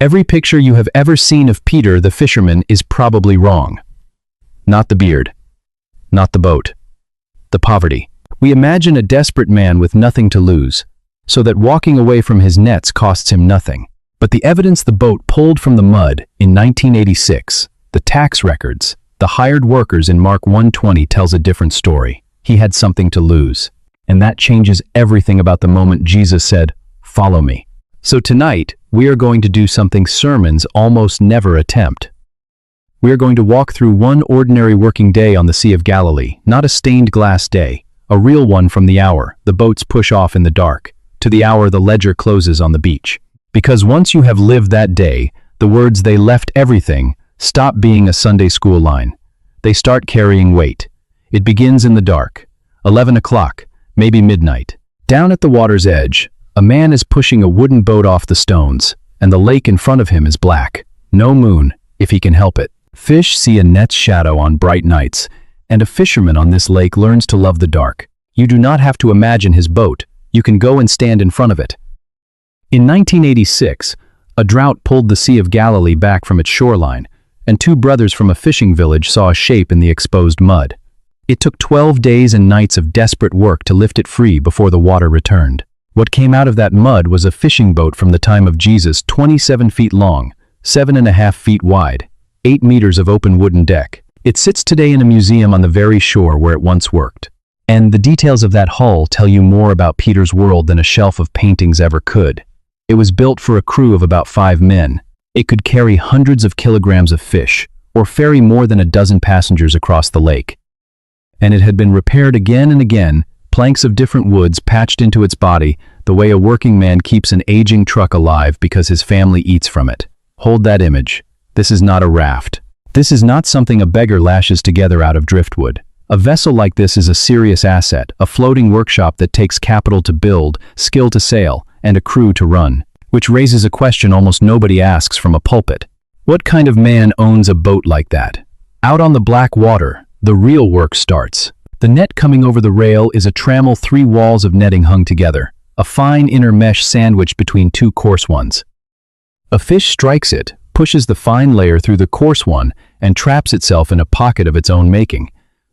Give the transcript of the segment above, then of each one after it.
Every picture you have ever seen of Peter the fisherman is probably wrong. Not the beard. Not the boat. The poverty. We imagine a desperate man with nothing to lose, so that walking away from his nets costs him nothing. But the evidence the boat pulled from the mud in 1986, the tax records, the hired workers in Mark 1:20 tells a different story. He had something to lose. And that changes everything about the moment Jesus said, "Follow me." So tonight, we are going to do something sermons almost never attempt. We are going to walk through one ordinary working day on the Sea of Galilee, not a stained glass day, a real one from the hour the boats push off in the dark, to the hour the ledger closes on the beach. Because once you have lived that day, the words "they left everything" stop being a Sunday school line. They start carrying weight. It begins in the dark, 11 o'clock, maybe midnight. Down at the water's edge, a man is pushing a wooden boat off the stones, and the lake in front of him is black. No moon, if he can help it. Fish see a net's shadow on bright nights, and a fisherman on this lake learns to love the dark. You do not have to imagine his boat. You can go and stand in front of it. In 1986, a drought pulled the Sea of Galilee back from its shoreline, and two brothers from a fishing village saw a shape in the exposed mud. It took 12 days and nights of desperate work to lift it free before the water returned. What came out of that mud was a fishing boat from the time of Jesus, 27 feet long, 7.5 feet wide, 8 meters of open wooden deck. It sits today in a museum on the very shore where it once worked. And the details of that hull tell you more about Peter's world than a shelf of paintings ever could. It was built for a crew of about 5 men. It could carry hundreds of kilograms of fish, or ferry more than a dozen passengers across the lake. And it had been repaired again and again, planks of different woods patched into its body, the way a working man keeps an aging truck alive because his family eats from it. Hold that image. This is not a raft. This is not something a beggar lashes together out of driftwood. A vessel like this is a serious asset, a floating workshop that takes capital to build, skill to sail, and a crew to run. Which raises a question almost nobody asks from a pulpit. What kind of man owns a boat like that? Out on the black water, the real work starts. The net coming over the rail is a trammel 3 walls of netting hung together, a fine inner mesh sandwiched between 2 coarse ones. A fish strikes it, pushes the fine layer through the coarse one, and traps itself in a pocket of its own making.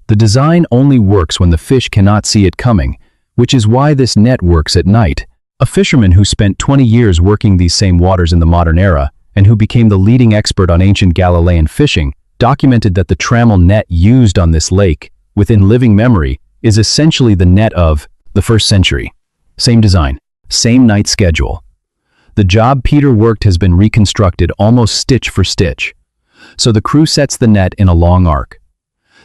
The design only works when the fish cannot see it coming, which is why this net works at night. A fisherman who spent 20 years working these same waters in the modern era, and who became the leading expert on ancient Galilean fishing, documented that the trammel net used on this lake, within living memory, is essentially the net of the 1st century. Same design, same night schedule. The job Peter worked has been reconstructed almost stitch for stitch. So the crew sets the net in a long arc.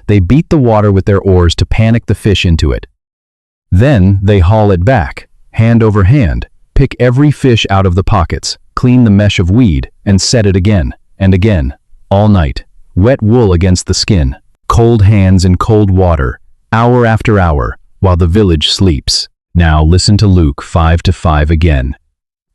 They beat the water with their oars to panic the fish into it. Then they haul it back, hand over hand, pick every fish out of the pockets, clean the mesh of weed, and set it again, and again, all night. Wet wool against the skin, cold hands in cold water, hour after hour, while the village sleeps. Now listen to Luke 5:5 again.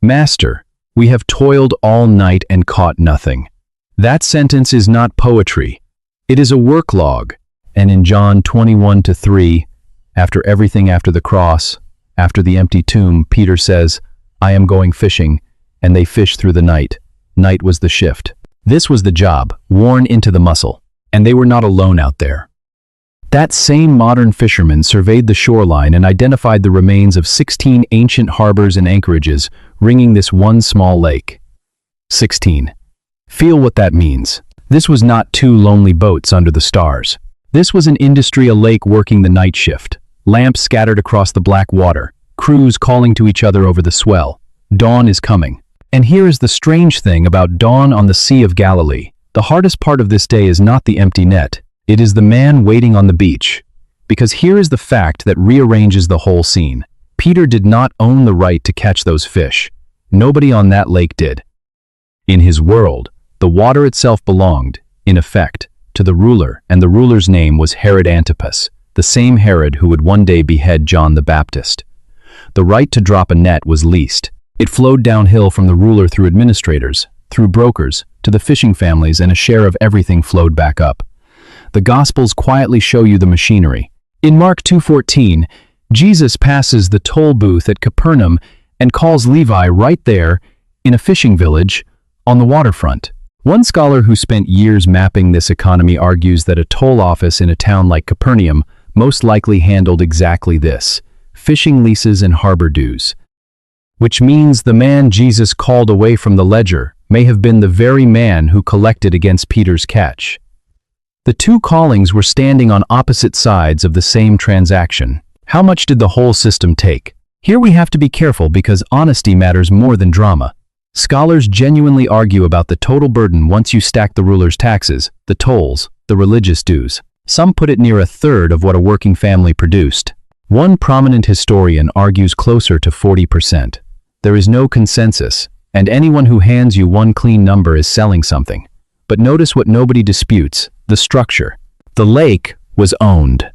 Master, we have toiled all night and caught nothing. That sentence is not poetry. It is a work log. And in John 21:3, after everything after the cross, after the empty tomb, Peter says, "I am going fishing," and they fish through the night. Night was the shift. This was the job, worn into the muscle. And they were not alone out there. That same modern fisherman surveyed the shoreline and identified the remains of 16 ancient harbors and anchorages ringing this one small lake. 16. Feel what that means. This was not 2 lonely boats under the stars. This was an industry, a lake working the night shift. Lamps scattered across the black water, crews calling to each other over the swell. Dawn is coming. And here is the strange thing about dawn on the Sea of Galilee. The hardest part of this day is not the empty net. It is the man waiting on the beach. Because here is the fact that rearranges the whole scene. Peter did not own the right to catch those fish. Nobody on that lake did. In his world, the water itself belonged, in effect, to the ruler, and the ruler's name was Herod Antipas, the same Herod who would one day behead John the Baptist. The right to drop a net was leased. It flowed downhill from the ruler through administrators, through brokers, to the fishing families, and a share of everything flowed back up. The Gospels quietly show you the machinery. In Mark 2:14, Jesus passes the toll booth at Capernaum and calls Levi right there, in a fishing village, on the waterfront. One scholar who spent years mapping this economy argues that a toll office in a town like Capernaum most likely handled exactly this: fishing leases and harbor dues. Which means the man Jesus called away from the ledger may have been the very man who collected against Peter's catch. The two callings were standing on opposite sides of the same transaction. How much did the whole system take? Here we have to be careful because honesty matters more than drama. Scholars genuinely argue about the total burden once you stack the ruler's taxes, the tolls, the religious dues. Some put it near a third of what a working family produced. One prominent historian argues closer to 40%. There is no consensus, and anyone who hands you one clean number is selling something. But notice what nobody disputes: the structure. The lake was owned.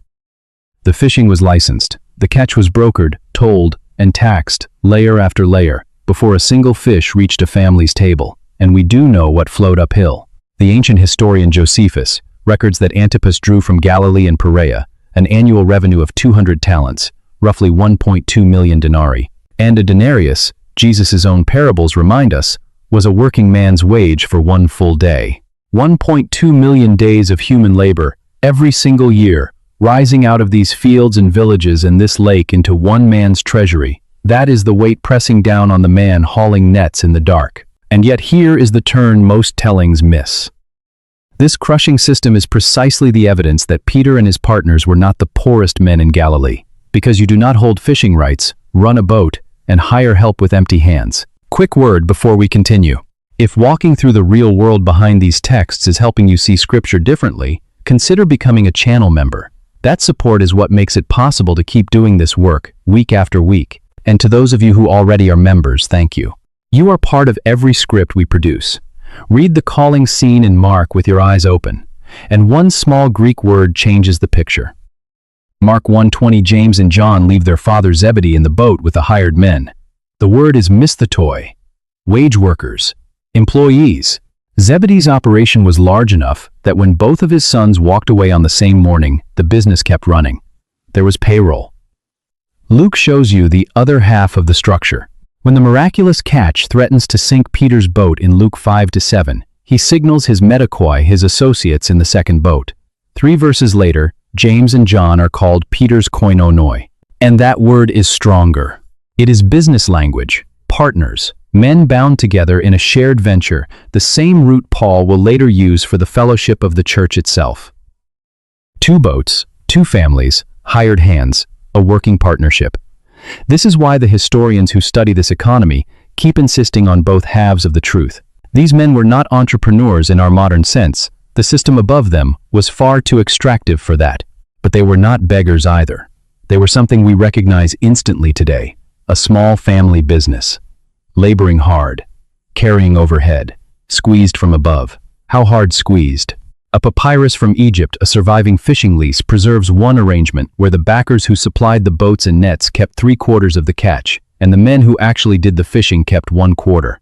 The fishing was licensed. The catch was brokered, tolled, and taxed, layer after layer, before a single fish reached a family's table. And we do know what flowed uphill. The ancient historian Josephus records that Antipas drew from Galilee and Perea an annual revenue of 200 talents, roughly 1.2 million denarii. And a denarius, Jesus' own parables remind us, was a working man's wage for one full day. 1.2 million days of human labor, every single year, rising out of these fields and villages and this lake into one man's treasury. That is the weight pressing down on the man hauling nets in the dark. And yet here is the turn most tellings miss. This crushing system is precisely the evidence that Peter and his partners were not the poorest men in Galilee, because you do not hold fishing rights, run a boat, and hire help with empty hands. Quick word before we continue. If walking through the real world behind these texts is helping you see Scripture differently, consider becoming a channel member. That support is what makes it possible to keep doing this work, week after week. And to those of you who already are members, thank you. You are part of every script we produce. Read the calling scene in Mark with your eyes open, and one small Greek word changes the picture. Mark 1:20, James and John leave their father Zebedee in the boat with the hired men. The word is misthetoi, wage workers, employees. Zebedee's operation was large enough that when both of his sons walked away on the same morning, the business kept running. There was payroll. Luke shows you the other half of the structure. When the miraculous catch threatens to sink Peter's boat in Luke 5-7, he signals his metokoi, his associates, in the second boat. 3 verses later, James and John are called Peter's koinonoi. And that word is stronger. It is business language, partners, men bound together in a shared venture, the same root Paul will later use for the fellowship of the church itself. 2 boats, 2 families, hired hands, a working partnership. This is why the historians who study this economy keep insisting on both halves of the truth. These men were not entrepreneurs in our modern sense. The system above them was far too extractive for that. But they were not beggars either. They were something we recognize instantly today: a small family business. Laboring hard, carrying overhead, squeezed from above. How hard squeezed? A papyrus from Egypt, a surviving fishing lease, preserves one arrangement where the backers who supplied the boats and nets kept 3/4 of the catch, and the men who actually did the fishing kept 1/4.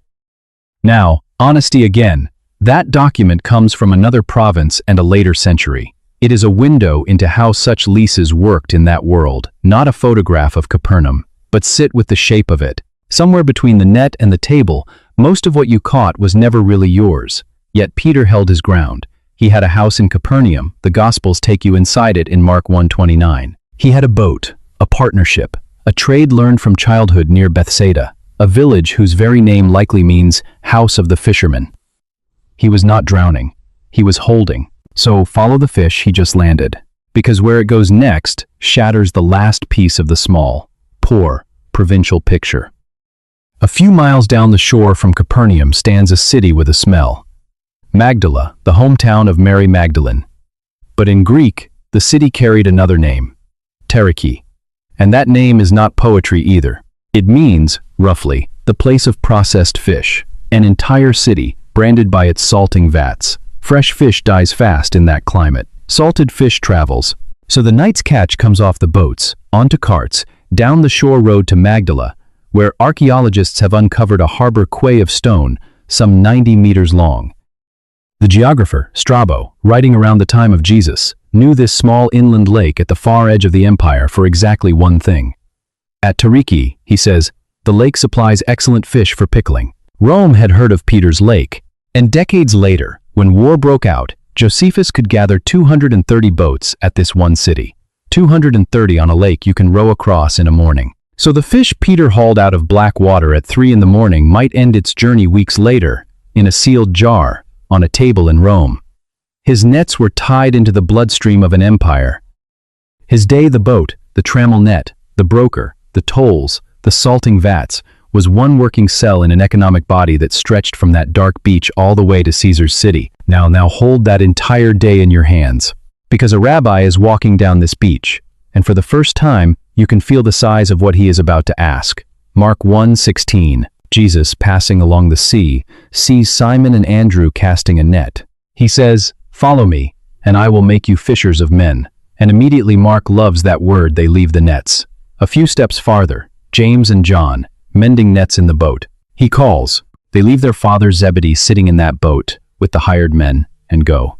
Now, honesty again. That document comes from another province and a later century. It is a window into how such leases worked in that world, not a photograph of Capernaum, but sit with the shape of it. Somewhere between the net and the table, most of what you caught was never really yours. Yet Peter held his ground. He had a house in Capernaum. The Gospels take you inside it in Mark 1:29. He had a boat, a partnership, a trade learned from childhood near Bethsaida, a village whose very name likely means house of the fisherman. He was not drowning. He was holding. So follow the fish he just landed, because where it goes next shatters the last piece of the small, poor, provincial picture. A few miles down the shore from Capernaum stands a city with a smell. Magdala, the hometown of Mary Magdalene. But in Greek, the city carried another name, Taricheae. And that name is not poetry either. It means, roughly, the place of processed fish, an entire city branded by its salting vats. Fresh fish dies fast in that climate. Salted fish travels. So the night's catch comes off the boats, onto carts, down the shore road to Magdala, where archaeologists have uncovered a harbor quay of stone, some 90 meters long. The geographer, Strabo, writing around the time of Jesus, knew this small inland lake at the far edge of the empire for exactly one thing. At Taricheae, he says, the lake supplies excellent fish for pickling. Rome had heard of Peter's lake, and decades later, when war broke out, Josephus could gather 230 boats at this one city. 230 on a lake you can row across in a morning. So the fish Peter hauled out of black water at 3 in the morning might end its journey weeks later, in a sealed jar, on a table in Rome. His nets were tied into the bloodstream of an empire. His day the boat, the trammel net, the broker, the tolls, the salting vats, was one working cell in an economic body that stretched from that dark beach all the way to Caesar's city. Now hold that entire day in your hands. Because a rabbi is walking down this beach, and for the first time, you can feel the size of what he is about to ask. Mark 1:16, Jesus, passing along the sea, sees Simon and Andrew casting a net. He says, "Follow me, and I will make you fishers of men." And immediately Mark loves that word, they leave the nets. A few steps farther, James and John, mending nets in the boat. He calls. They leave their father Zebedee sitting in that boat with the hired men and go.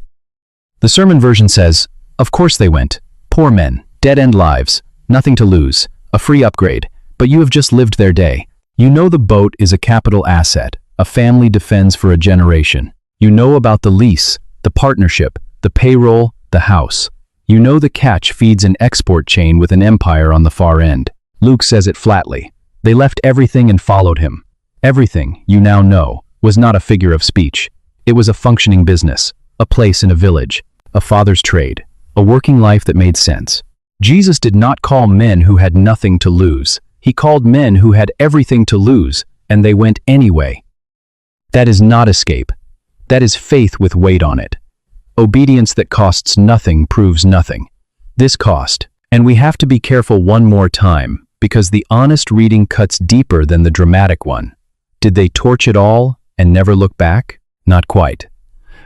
The sermon version says, "Of course they went. Poor men, dead-end lives, nothing to lose, a free upgrade, but you have just lived their day. You know the boat is a capital asset, a family defends for a generation. You know about the lease, the partnership, the payroll, the house. You know the catch feeds an export chain with an empire on the far end." Luke says it flatly. They left everything and followed him. Everything, you now know, was not a figure of speech. It was a functioning business, a place in a village, a father's trade, a working life that made sense. Jesus did not call men who had nothing to lose. He called men who had everything to lose, and they went anyway. That is not escape. That is faith with weight on it. Obedience that costs nothing proves nothing. This cost, and we have to be careful one more time, because the honest reading cuts deeper than the dramatic one. Did they torch it all and never look back? Not quite.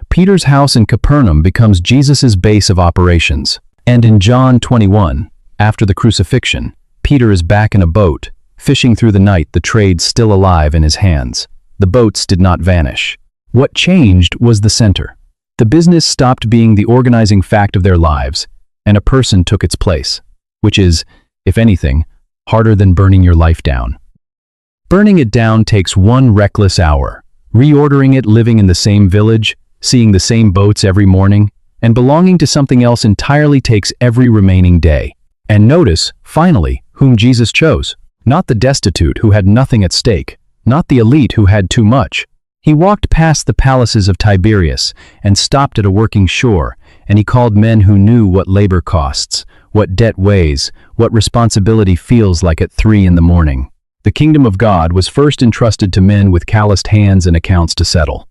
Peter's house in Capernaum becomes Jesus' base of operations. And in John 21, after the crucifixion, Peter is back in a boat, fishing through the night, the trade still alive in his hands. The boats did not vanish. What changed was the center. The business stopped being the organizing fact of their lives, and a person took its place, which is, if anything, harder than burning your life down. Burning it down takes one reckless hour. Reordering it, living in the same village, seeing the same boats every morning, and belonging to something else entirely takes every remaining day. And notice, finally, whom Jesus chose. Not the destitute who had nothing at stake, not the elite who had too much. He walked past the palaces of Tiberias and stopped at a working shore, and he called men who knew what labor costs, what debt weighs, what responsibility feels like at 3 in the morning. The kingdom of God was first entrusted to men with calloused hands and accounts to settle.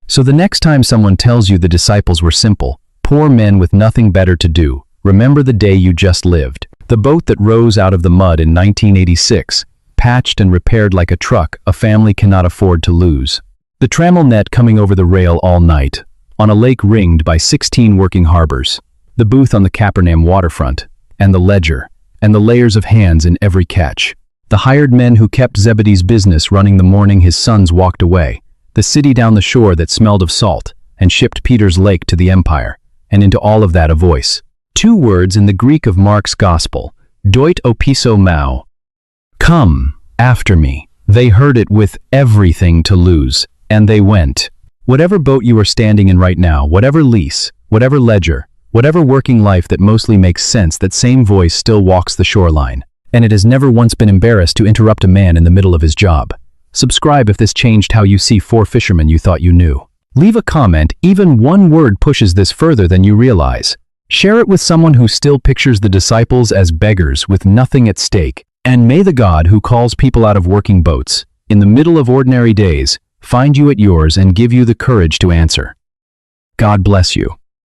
So the next time someone tells you the disciples were simple, poor men with nothing better to do, remember the day you just lived. The boat that rose out of the mud in 1986, patched and repaired like a truck a family cannot afford to lose. The trammel net coming over the rail all night, on a lake ringed by 16 working harbors. The booth on the Capernaum waterfront, and the ledger, and the layers of hands in every catch. The hired men who kept Zebedee's business running the morning his sons walked away. The city down the shore that smelled of salt, and shipped Peter's lake to the empire, and into all of that a voice. 2 words in the Greek of Mark's Gospel, doit opiso mao. Come, after me. They heard it with everything to lose, and they went. Whatever boat you are standing in right now, whatever lease, whatever ledger, whatever working life that mostly makes sense, that same voice still walks the shoreline. And it has never once been embarrassed to interrupt a man in the middle of his job. Subscribe if this changed how you see 4 fishermen you thought you knew. Leave a comment, even one word pushes this further than you realize. Share it with someone who still pictures the disciples as beggars with nothing at stake. And may the God who calls people out of working boats, in the middle of ordinary days, find you at yours and give you the courage to answer. God bless you.